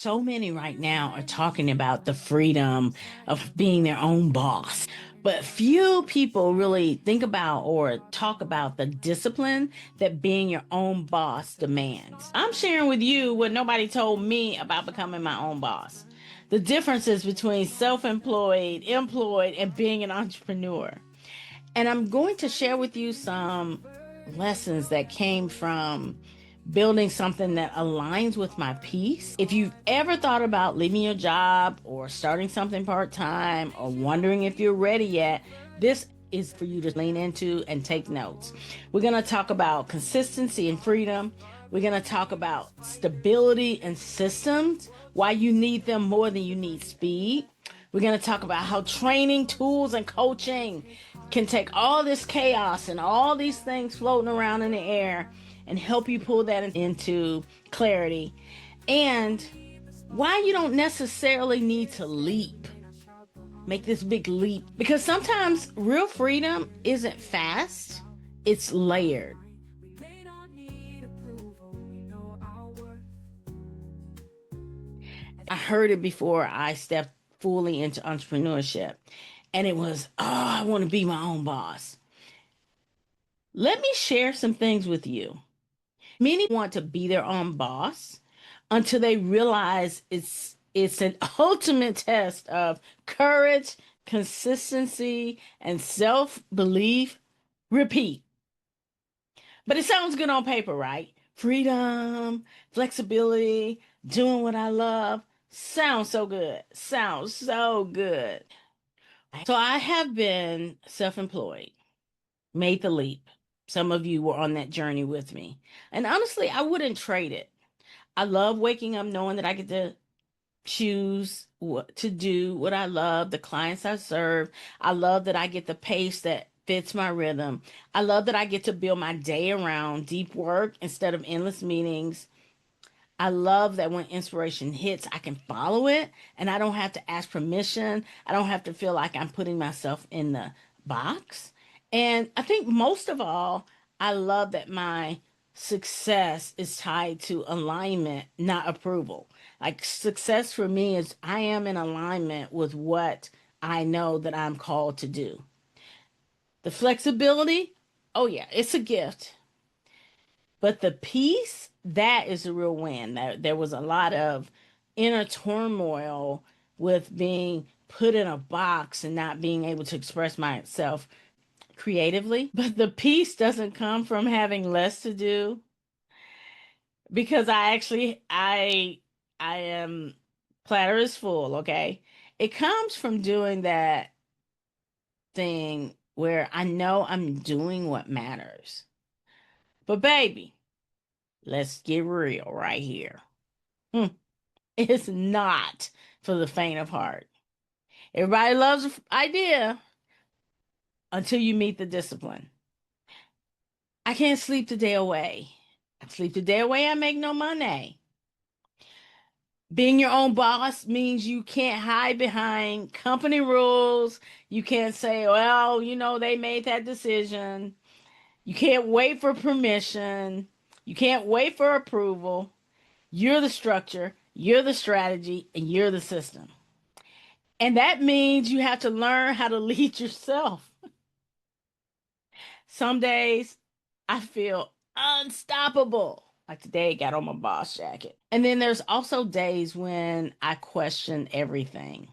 So many right now are talking about the freedom of being their own boss, but few people really think about or talk about the discipline that being your own boss demands. I'm sharing with you what nobody told me about becoming my own boss. The differences between self-employed, employed, and being an entrepreneur. And I'm going to share with you some lessons that came from building something that aligns with my peace. If you've ever thought about leaving your job or starting something part time or wondering if you're ready yet, this is for you to lean into and take notes. We're going to talk about consistency and freedom. We're going to talk about stability and systems, why you need them more than you need speed. We're going to talk about how training, tools, and coaching can take all this chaos and all these things floating around in the air and help you pull that into clarity. And why you don't necessarily need to leap, make this big leap. Because sometimes real freedom isn't fast, it's layered. I heard it before I stepped fully into entrepreneurship. And it was, oh, I want to be my own boss. Let me share some things with you. Many want to be their own boss until they realize it's an ultimate test of courage, consistency, and self-belief. Repeat. But it sounds good on paper, right? Freedom, flexibility, doing what I love. Sounds so good. Sounds so good. So I have been self-employed, made the leap. Some of you were on that journey with me. And honestly, I wouldn't trade it. I love waking up knowing that I get to choose what to do, what I love, the clients I serve. I love that I get the pace that fits my rhythm. I love that I get to build my day around deep work instead of endless meetings. I love that when inspiration hits, I can follow it and I don't have to ask permission. I don't have to feel like I'm putting myself in the box. And I think most of all, I love that my success is tied to alignment, not approval. Like success for me is I am in alignment with what I know that I'm called to do. The flexibility, oh yeah, it's a gift. But the peace, that is a real win. There was a lot of inner turmoil with being put in a box and not being able to express myself creatively. But the peace doesn't come from having less to do because I am platter is full, okay? It comes from doing that thing where I know I'm doing what matters. But baby, let's get real right here. Hmm. It's not for the faint of heart. Everybody loves an idea until you meet the discipline. I can't sleep the day away. I sleep the day away, I make no money. Being your own boss means you can't hide behind company rules. You can't say, well, they made that decision. You can't wait for permission. You can't wait for approval. You're the structure, you're the strategy, and you're the system. And that means you have to learn how to lead yourself. Some days I feel unstoppable. Like today, I got on my boss jacket. And then there's also days when I question everything.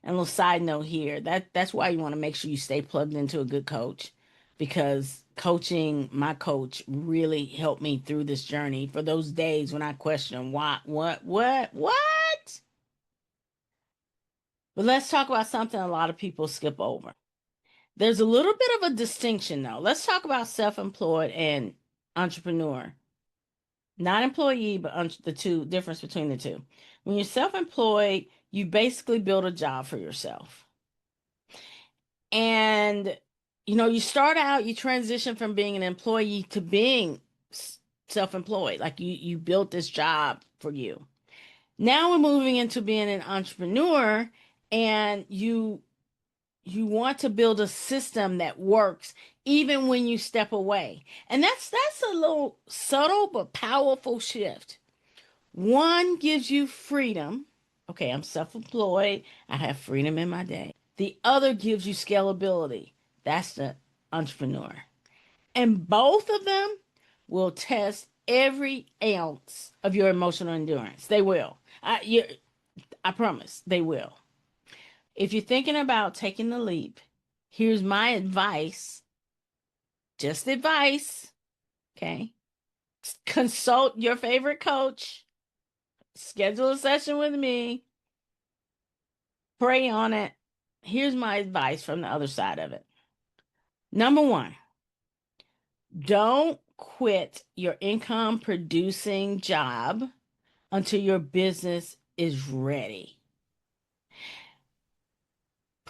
And a little side note here, that's why you want to make sure you stay plugged into a good coach because coaching, my coach really helped me through this journey for those days when I question what? But let's talk about something a lot of people skip over. There's a little bit of a distinction though. Let's talk about self-employed and entrepreneur. Not employee, but the two difference between the two. When you're self-employed, you basically build a job for yourself. And you start out, you transition from being an employee to being self-employed. Like you built this job for you. Now we're moving into being an entrepreneur and you want to build a system that works even when you step away. And that's a little subtle but powerful shift. One gives you freedom. Okay, I'm self employed, I have freedom in my day. The other gives you scalability. That's the entrepreneur. And both of them will test every ounce of your emotional endurance. They will. I promise they will. If you're thinking about taking the leap, here's my advice, just advice. Okay. Consult your favorite coach, schedule a session with me, pray on it. Here's my advice from the other side of it. Number one, don't quit your income producing job until your business is ready.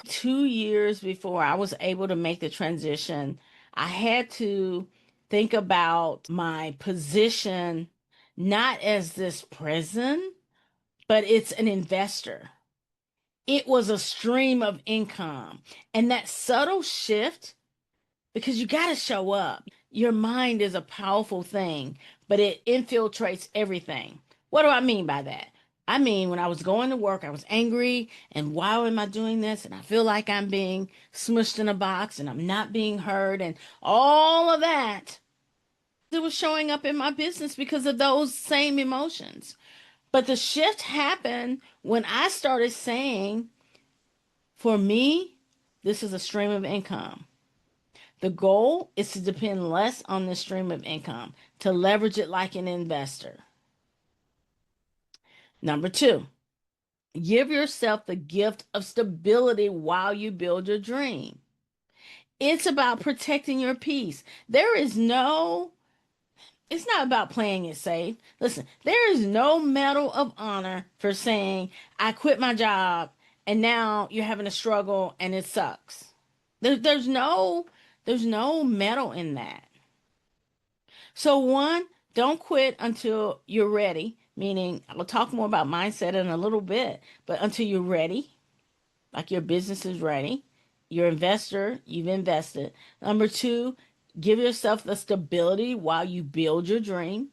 2 years before I was able to make the transition, I had to think about my position not as this prison, but it's an investor. It was a stream of income. And that subtle shift, because you got to show up. Your mind is a powerful thing, but it infiltrates everything. What do I mean by that? I mean, when I was going to work, I was angry, and why am I doing this? And I feel like I'm being smushed in a box and I'm not being heard, and all of that. It was showing up in my business because of those same emotions. But the shift happened when I started saying, for me, this is a stream of income. The goal is to depend less on the stream of income, to leverage it like an investor. Number two, give yourself the gift of stability while you build your dream. It's about protecting your peace. It's not about playing it safe. Listen, there is no medal of honor for saying, I quit my job and now you're having a struggle and it sucks. There's no medal in that. So one, don't quit until you're ready, meaning I'll talk more about mindset in a little bit, but until you're ready, like your business is ready, your investor, you've invested. Number two, give yourself the stability while you build your dream.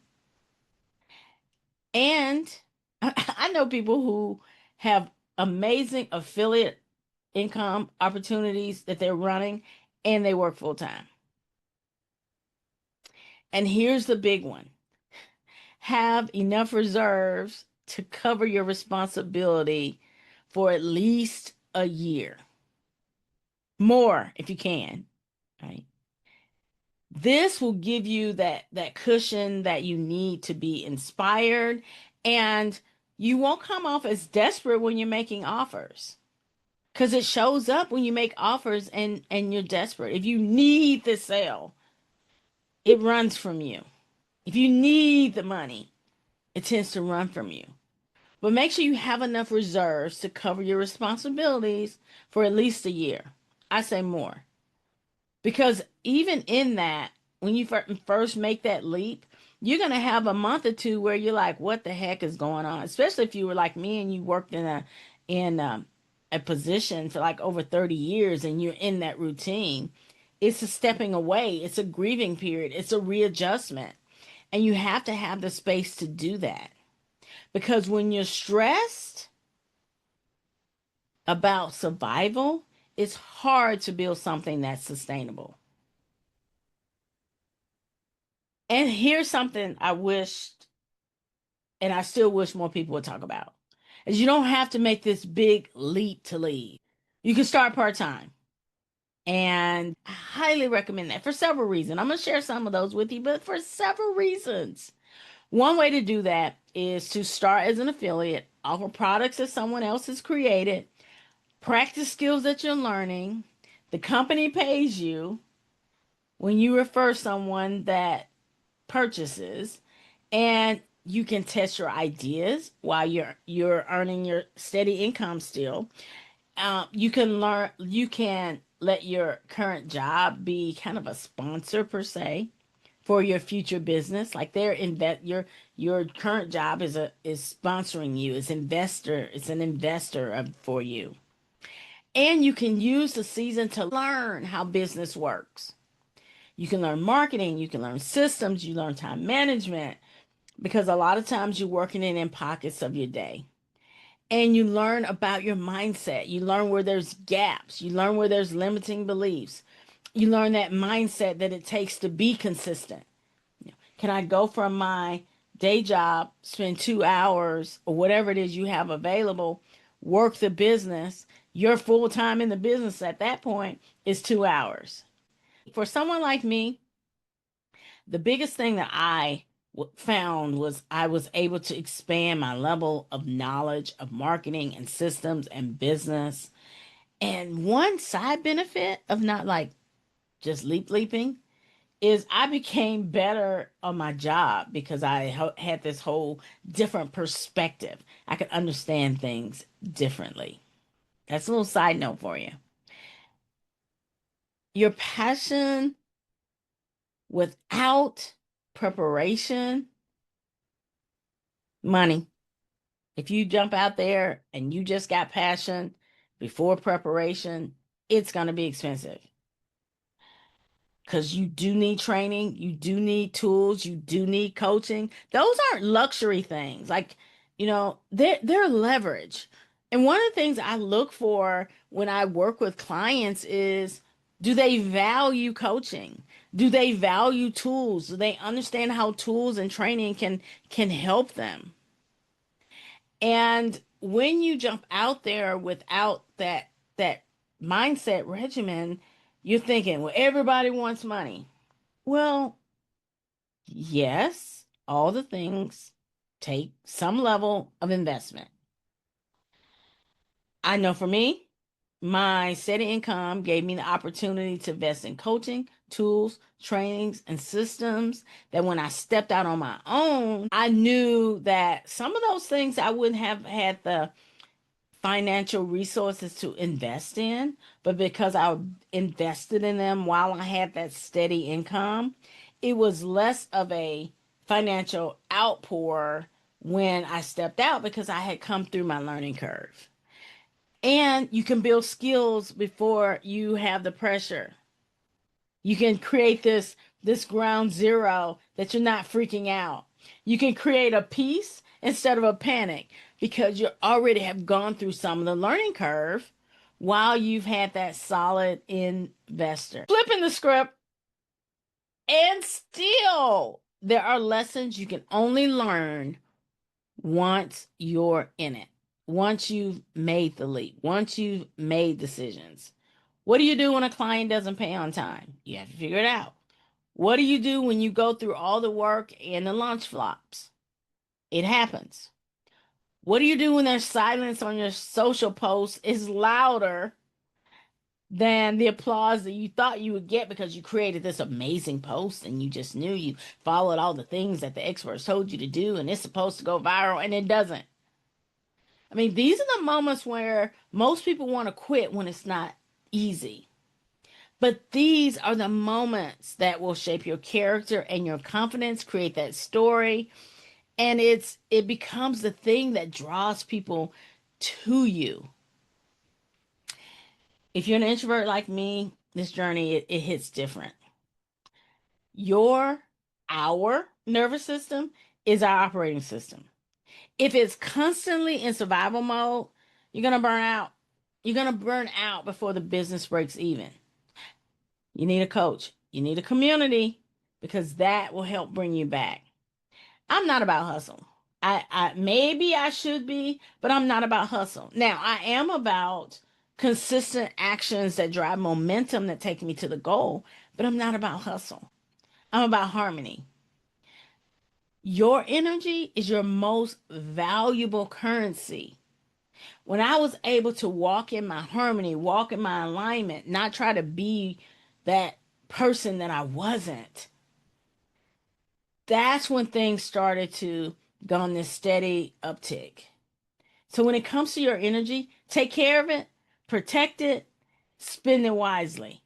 And I know people who have amazing affiliate income opportunities that they're running and they work full time. And here's the big one, have enough reserves to cover your responsibility for at least a year. More if you can, right? This will give you that cushion that you need to be inspired, and you won't come off as desperate when you're making offers. Because it shows up when you make offers and you're desperate. If you need the sale, it runs from you. If you need the money, it tends to run from you. But make sure you have enough reserves to cover your responsibilities for at least a year. I say more. Because even in that, when you first make that leap, you're going to have a month or two where you're like, what the heck is going on? Especially if you were like me and you worked in a position for like over 30 years and you're in that routine. It's a stepping away. It's a grieving period. It's a readjustment. And you have to have the space to do that. Because when you're stressed about survival, it's hard to build something that's sustainable. And here's something I wished, and I still wish more people would talk about, is you don't have to make this big leap to leave. You can start part-time. And I highly recommend that for several reasons. I'm going to share some of those with you, but for several reasons. One way to do that is to start as an affiliate, offer products that someone else has created, practice skills that you're learning. The company pays you when you refer someone that purchases, and you can test your ideas while you're earning your steady income still. You can learn. You can let your current job be kind of a sponsor per se for your future business. Like they're in that your current job is sponsoring you. It's investor. It's an investor for you. And you can use the season to learn how business works. You can learn marketing, you can learn systems, you learn time management, because a lot of times you're working in pockets of your day. And you learn about your mindset. You learn where there's gaps. You learn where there's limiting beliefs. You learn that mindset that it takes to be consistent. Can I go from my day job, spend 2 hours or whatever it is you have available, work the business? You're full time in the business at that point is 2 hours. For someone like me, the biggest thing that I found was I was able to expand my level of knowledge of marketing and systems and business. And one side benefit of not like just leaping is I became better on my job because I had this whole different perspective. I could understand things differently. That's a little side note for you. Your passion without preparation, money. If you jump out there and you just got passion before preparation, it's going to be expensive because you do need training, you do need tools, you do need coaching. Those aren't luxury things. Like, they're leverage. And one of the things I look for when I work with clients is, do they value coaching? Do they value tools? Do they understand how tools and training can help them? And when you jump out there without that mindset regimen, you're thinking, well, everybody wants money. Well, yes, all the things take some level of investment. I know for me, my steady income gave me the opportunity to invest in coaching, tools, trainings, and systems that when I stepped out on my own, I knew that some of those things I wouldn't have had the financial resources to invest in, but because I invested in them while I had that steady income, it was less of a financial outpour when I stepped out because I had come through my learning curve. And you can build skills before you have the pressure. You can create this ground zero that you're not freaking out. You can create a peace instead of a panic because you already have gone through some of the learning curve while you've had that solid investor. Flipping the script, and still there are lessons you can only learn once you're in it. Once you've made the leap, once you've made decisions. What do you do when a client doesn't pay on time? You have to figure it out. What do you do when you go through all the work and the launch flops? It happens. What do you do when there's silence on your social post is louder than the applause that you thought you would get because you created this amazing post and you just knew you followed all the things that the experts told you to do and it's supposed to go viral and it doesn't? I mean, these are the moments where most people want to quit when it's not easy. But these are the moments that will shape your character and your confidence, create that story, and it becomes the thing that draws people to you. If you're an introvert like me, this journey it hits different. Your our nervous system is our operating system. If it's constantly in survival mode, you're going to burn out. You're going to burn out before the business breaks even. You need a coach. You need a community because that will help bring you back. I'm not about hustle. I maybe I should be, but I'm not about hustle. Now, I am about consistent actions that drive momentum that take me to the goal, but I'm not about hustle. I'm about harmony. Your energy is your most valuable currency. When I was able to walk in my harmony, walk in my alignment, not try to be that person that I wasn't, that's when things started to go on this steady uptick. So when it comes to your energy, take care of it, protect it, spend it wisely.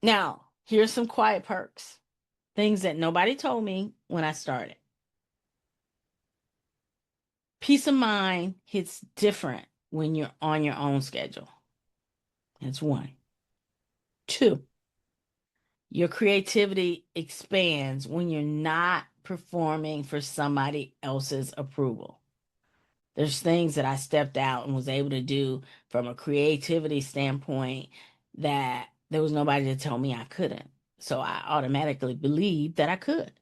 Now, here's some quiet perks, things that nobody told me when I started. Peace of mind hits different when you're on your own schedule. That's one. Two, Your creativity expands when you're not performing for somebody else's approval. There's things that I stepped out and was able to do from a creativity standpoint that there was nobody to tell me I couldn't. So I automatically believed that I could.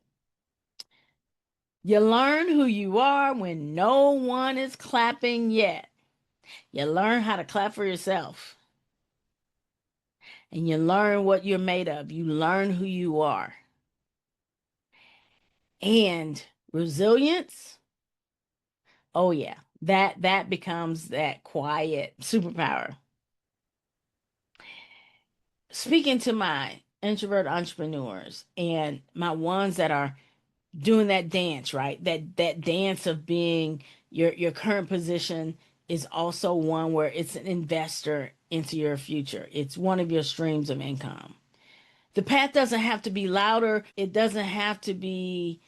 You learn who you are when no one is clapping yet. You learn how to clap for yourself. And you learn what you're made of. You learn who you are. And resilience, oh yeah, that becomes that quiet superpower. Speaking to my introvert entrepreneurs and my ones that are doing that dance, right? That dance of being your current position is also one where it's an investor into your future. It's one of your streams of income. The path doesn't have to be louder. It doesn't have to be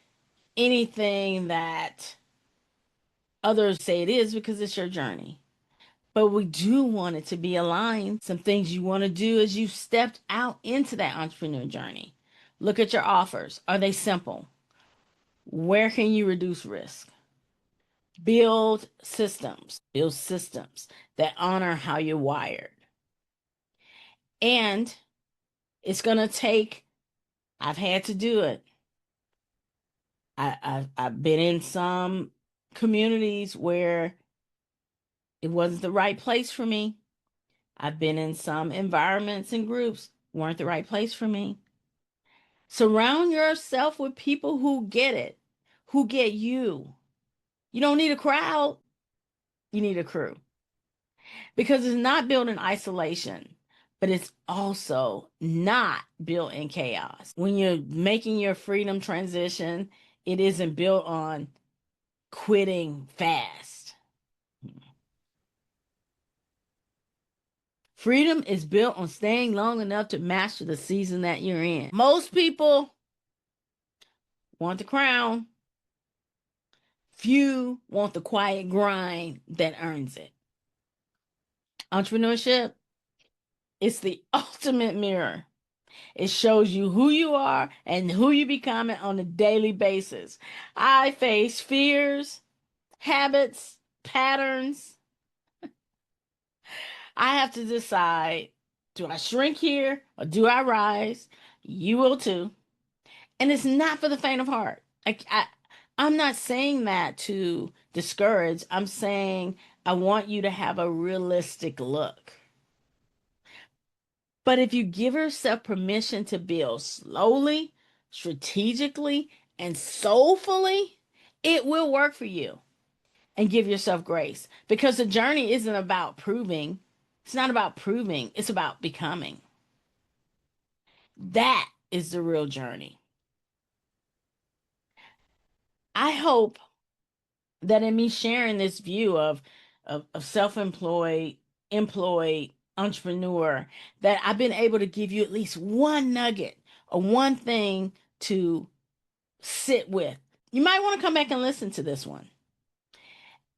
anything that others say it is because it's your journey. But we do want it to be aligned. Some things you want to do as you stepped out into that entrepreneur journey. Look at your offers. Are they simple? Where can you reduce risk? Build systems that honor how you're wired. And it's going to take, I've had to do it. I've been in some communities where it wasn't the right place for me. I've been in some environments and groups weren't the right place for me. Surround yourself with people who get it, who get you. You don't need a crowd, you need a crew. Because it's not built in isolation, but it's also not built in chaos. When you're making your freedom transition, it isn't built on quitting fast. Freedom is built on staying long enough to master the season that you're in. Most people want the crown. Few want the quiet grind that earns it. Entrepreneurship, it's the ultimate mirror. It shows you who you are and who you becoming on a daily basis. I face fears, habits, patterns. I have to decide, do I shrink here or do I rise? You will too. And it's not for the faint of heart. I'm not saying that to discourage. I'm saying I want you to have a realistic look. But if you give yourself permission to build slowly, strategically, and soulfully, it will work for you. And give yourself grace because the journey isn't about proving. It's not about proving, it's about becoming. That is the real journey. I hope that in me sharing this view of self-employed, employed entrepreneur, that I've been able to give you at least one nugget or one thing to sit with. You might want to come back and listen to this one.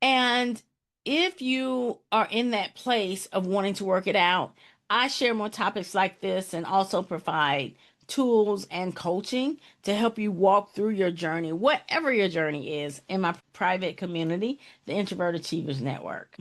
And if you are in that place of wanting to work it out, I share more topics like this and also provide tools and coaching to help you walk through your journey, whatever your journey is, in my private community, the Introvert Achievers Network.